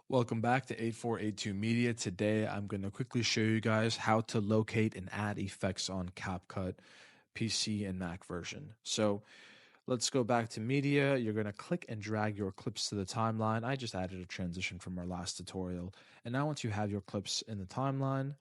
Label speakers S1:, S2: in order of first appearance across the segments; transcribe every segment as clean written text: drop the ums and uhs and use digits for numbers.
S1: Welcome back to 8482 Media. Today, I'm going to quickly show you guys how to locate and add effects on CapCut PC and Mac version. So let's go back to Media. You're going to click and drag your clips to the timeline. I just added a transition from our last tutorial. And now once you have your clips in the timeline,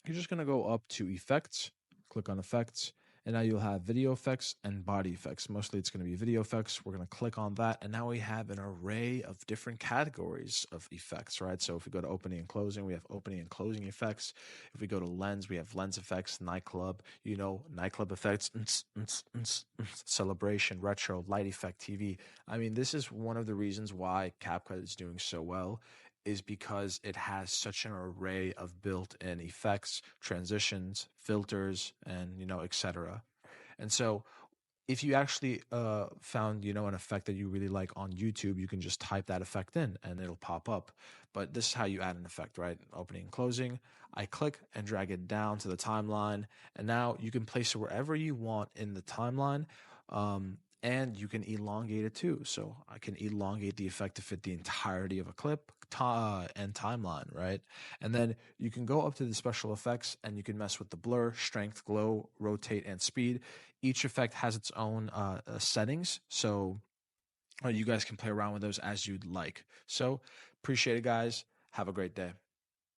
S1: you're just going to go up to Effects, click on Effects, and now you'll have video effects and body effects. Mostly it's going to be video effects. We're going to click on that, and now we have an array of different categories of effects, right? So if we go to opening and closing, we have opening and closing effects. If we go to lens, we have lens effects, nightclub, nightclub effects, celebration, retro, light effect, TV. I mean, this is one of the reasons why CapCut is doing so well, is because it has such an array of built-in effects, transitions, filters, and etc. And so if you actually found an effect that you really like on YouTube, you can just type that effect in and it'll pop up. But this is how you add an effect, right? Opening and closing. I click and drag it down to the timeline, and now you can place it wherever you want in the timeline. And you can elongate it too. So I can elongate the effect to fit the entirety of a clip and timeline, right? And then you can go up to the special effects and you can mess with the blur, strength, glow, rotate, and speed. Each effect has its own settings. So you guys can play around with those as you'd like. So appreciate it, guys. Have a great day.